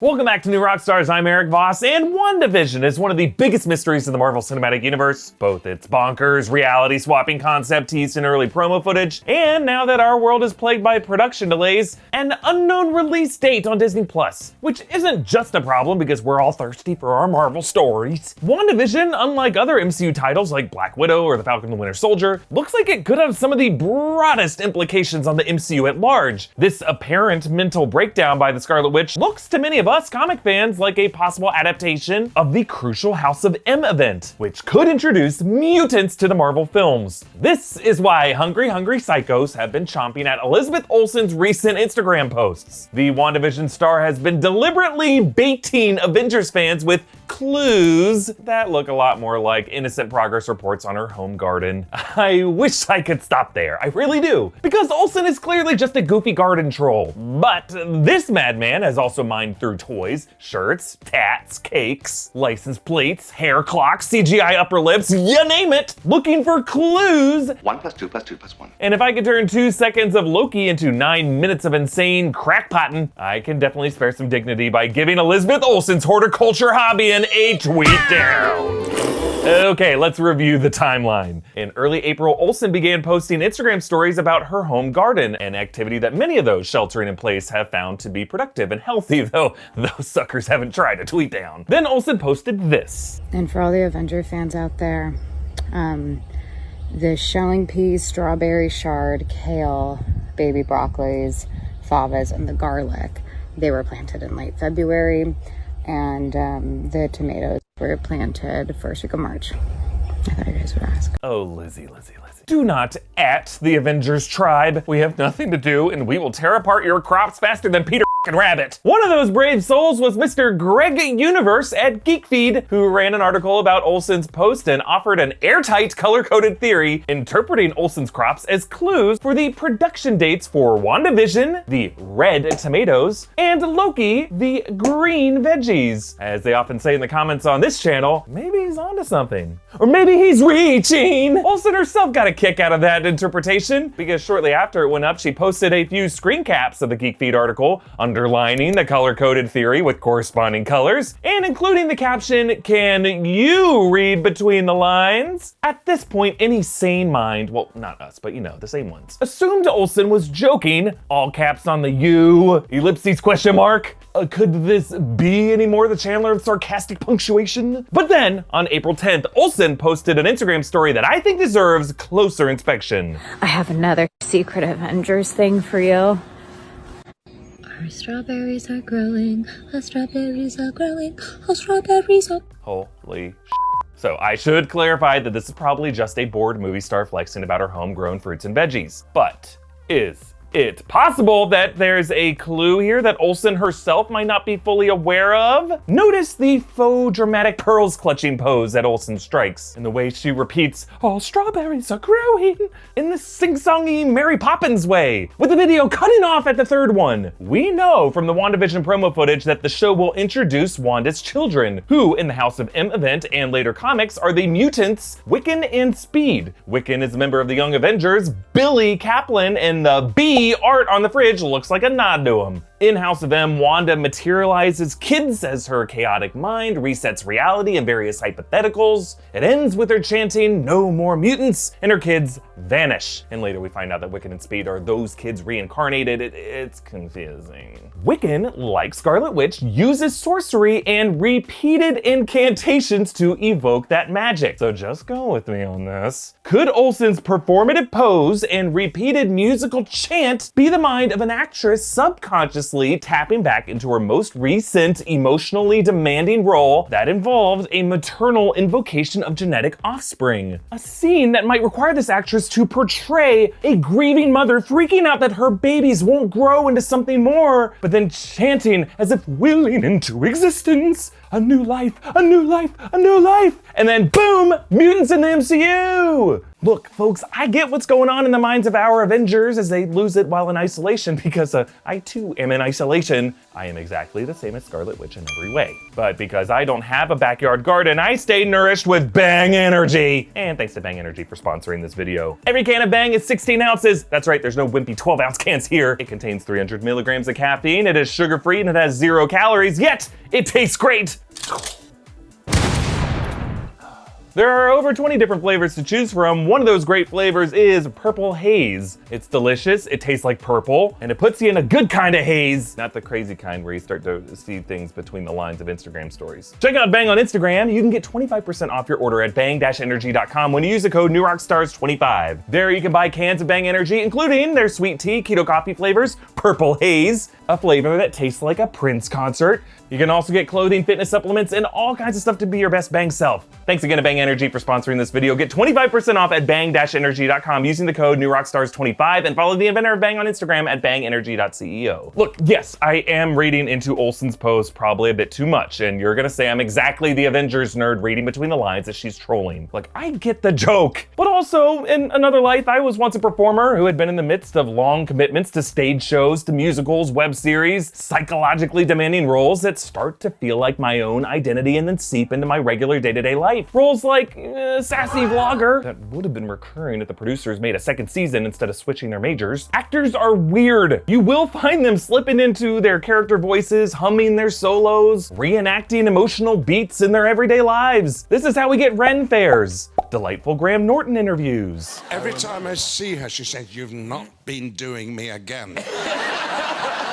Welcome back to New Rockstars. I'm Erik, Voss, and WandaVision is one of the biggest mysteries in the Marvel Cinematic Universe. Both its bonkers, reality-swapping concept teased in early promo footage, and now that our world is plagued by production delays, an unknown release date on Disney+, which isn't just a problem because we're all thirsty for our Marvel stories. WandaVision, unlike other MCU titles like Black Widow or The Falcon and the Winter Soldier, looks like it could have some of the broadest implications on the MCU at large. This apparent mental breakdown by the Scarlet Witch looks to many of us comic fans like a possible adaptation of the crucial House of M event, which could introduce mutants to the Marvel films. This is why hungry psychos have been chomping at Elizabeth Olsen's recent Instagram posts. The WandaVision star has been deliberately baiting Avengers fans with clues that look a lot more like innocent progress reports on her home garden. I wish I could stop there, I really do, because Olsen is clearly just a goofy garden troll. But this madman has also mined through toys, shirts, tats, cakes, license plates, hair clocks, CGI upper lips, you name it, looking for clues. 1 + 2 + 2 + 1. And if I could turn 2 seconds of Loki into 9 minutes of insane crackpotting, I can definitely spare some dignity by giving Elizabeth Olsen's horticulture hobby a tweet down. Okay, let's review the timeline. In early April, Olsen began posting Instagram stories about her home garden, an activity that many of those sheltering in place have found to be productive and healthy, though those suckers haven't tried to tweet down. Then Olsen posted this. And for all the Avenger fans out there, the shelling peas, strawberry shard, kale, baby broccolis, favas, and the garlic, they were planted in late February. And the tomatoes were planted first week of March. I thought you guys would ask. Oh, Lizzie. Do not at the Avengers tribe. We have nothing to do, and we will tear apart your crops faster than Peter Rabbit. One of those brave souls was Mr. Greg Universe at GeekFeed, who ran an article about Olsen's post and offered an airtight color-coded theory interpreting Olsen's crops as clues for the production dates for WandaVision, the red tomatoes, and Loki, the green veggies. As they often say in the comments on this channel, maybe he's onto something. Or maybe he's reaching. Olsen herself got a kick out of that interpretation, because shortly after it went up, she posted a few screen caps of the GeekFeed article, underlining the color-coded theory with corresponding colors, and including the caption, "Can you read between the lines?" At this point, any sane mind, well, not us, but you know, the same ones, assumed Olsen was joking, all caps on the you, ellipses question mark. Could this be any more the Chandler of sarcastic punctuation? But then, on April 10th, Olsen posted an Instagram story that I think deserves closer inspection. I have another secret Avengers thing for you. Our strawberries are growing, our strawberries are growing, our strawberries are... Holy So I should clarify that this is probably just a bored movie star flexing about her homegrown fruits and veggies. But is it possible that there's a clue here that Olsen herself might not be fully aware of? Notice the faux dramatic pearls clutching pose that Olsen strikes, and the way she repeats, "All strawberries are growing," in the sing-songy Mary Poppins way, with the video cutting off at the third one. We know from the WandaVision promo footage that the show will introduce Wanda's children, who in the House of M event and later comics are the mutants Wiccan and Speed. Wiccan is a member of the Young Avengers, Billy Kaplan, and the B art on the fridge looks like a nod to him. In House of M, Wanda materializes kids as her chaotic mind resets reality in various hypotheticals. It ends with her chanting, "No more mutants," and her kids vanish. And later we find out that Wiccan and Speed are those kids reincarnated. It's confusing. Wiccan, like Scarlet Witch, uses sorcery and repeated incantations to evoke that magic. So just go with me on this. Could Olsen's performative pose and repeated musical chant be the mind of an actress subconsciously tapping back into her most recent emotionally demanding role that involved a maternal invocation of genetic offspring? A scene that might require this actress to portray a grieving mother freaking out that her babies won't grow into something more, but then chanting as if willing into existence, "A new life, a new life, a new life," and then boom, mutants in the MCU! Look, folks, I get what's going on in the minds of our Avengers as they lose it while in isolation because I too am in isolation. I am exactly the same as Scarlet Witch in every way. But because I don't have a backyard garden, I stay nourished with Bang Energy. And thanks to Bang Energy for sponsoring this video. Every can of Bang is 16 ounces. That's right, there's no wimpy 12-ounce cans here. It contains 300 milligrams of caffeine, it is sugar-free, and it has 0 calories, yet it tastes great. There are over 20 different flavors to choose from. One of those great flavors is Purple Haze. It's delicious, it tastes like purple, and it puts you in a good kind of haze. Not the crazy kind where you start to see things between the lines of Instagram stories. Check out Bang on Instagram. You can get 25% off your order at bang-energy.com when you use the code NewRockstars25. There you can buy cans of Bang Energy, including their sweet tea, keto coffee flavors, Purple Haze, a flavor that tastes like a Prince concert. You can also get clothing, fitness supplements, and all kinds of stuff to be your best Bang self. Thanks again to Bang Energy for sponsoring this video. Get 25% off at bang-energy.com using the code NewRockstars25 and follow the inventor of Bang on Instagram at bangenergy.ceo. Look, yes, I am reading into Olsen's post probably a bit too much, and you're gonna say I'm exactly the Avengers nerd reading between the lines as she's trolling. Like, I get the joke. But also, in another life, I was once a performer who had been in the midst of long commitments to stage shows, to musicals, web series, psychologically demanding roles that start to feel like my own identity and then seep into my regular day-to-day life. Roles like sassy vlogger that would have been recurring if the producers made a second season instead of switching their majors. Actors are weird. You will find them slipping into their character voices, humming their solos, reenacting emotional beats in their everyday lives. This is how we get Ren fairs. Delightful Graham Norton interviews. Every time I see her, she says, "You've not been doing me again."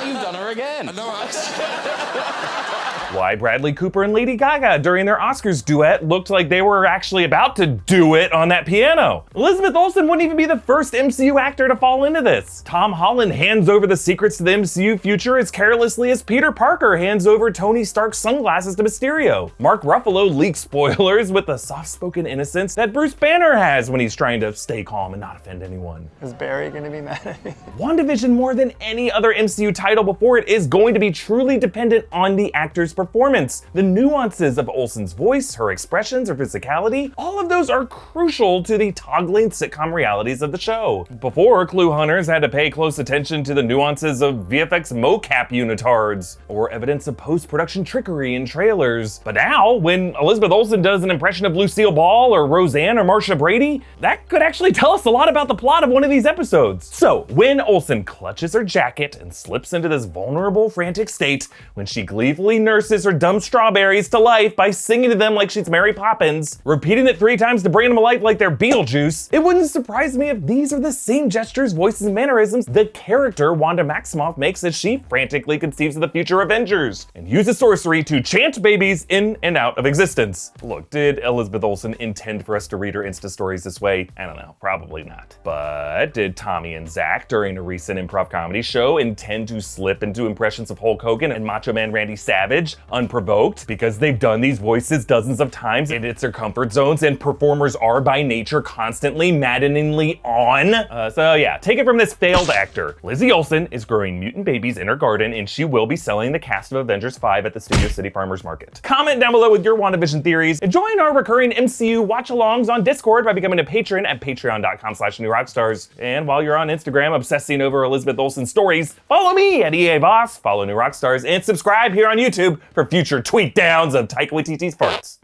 You've done her again. I know. Why Bradley Cooper and Lady Gaga during their Oscars duet looked like they were actually about to do it on that piano. Elizabeth Olsen wouldn't even be the first MCU actor to fall into this. Tom Holland hands over the secrets to the MCU future as carelessly as Peter Parker hands over Tony Stark's sunglasses to Mysterio. Mark Ruffalo leaks spoilers with the soft-spoken innocence that Bruce Banner has when he's trying to stay calm and not offend anyone. Is Barry gonna be mad at me? WandaVision, more than any other MCU title before it, is going to be truly dependent on the actor's performance. The nuances of Olsen's voice, her expressions, her physicality, all of those are crucial to the toggling sitcom realities of the show. Before, Clue hunters had to pay close attention to the nuances of VFX mocap unitards, or evidence of post-production trickery in trailers. But now, when Elizabeth Olsen does an impression of Lucille Ball or Roseanne or Marsha Brady, that could actually tell us a lot about the plot of one of these episodes. So, when Olsen clutches her jacket and slips into this vulnerable, frantic state, when she gleefully nurses her dumb strawberries to life by singing to them like she's Mary Poppins, repeating it 3 times to bring them to life like they're Beetlejuice, it wouldn't surprise me if these are the same gestures, voices, and mannerisms the character Wanda Maximoff makes as she frantically conceives of the future Avengers and uses sorcery to chant babies in and out of existence. Look, did Elizabeth Olsen intend for us to read her Insta stories this way? I don't know, probably not. But did Tommy and Zach during a recent improv comedy show intend to slip into impressions of Hulk Hogan and Macho Man Randy Savage unprovoked? Because they've done these voices dozens of times and it's their comfort zones, and performers are by nature constantly maddeningly on. So yeah, take it from this failed actor. Lizzie Olsen is growing mutant babies in her garden, and she will be selling the cast of Avengers 5 at the Studio City Farmers Market. Comment down below with your WandaVision theories, and join our recurring MCU watch-alongs on Discord by becoming a patron at patreon.com/newrockstars. And while you're on Instagram obsessing over Elizabeth Olsen stories, follow me at EA Voss, follow New Rockstars, and subscribe here on YouTube for future tweet downs of Taika Waititi's farts.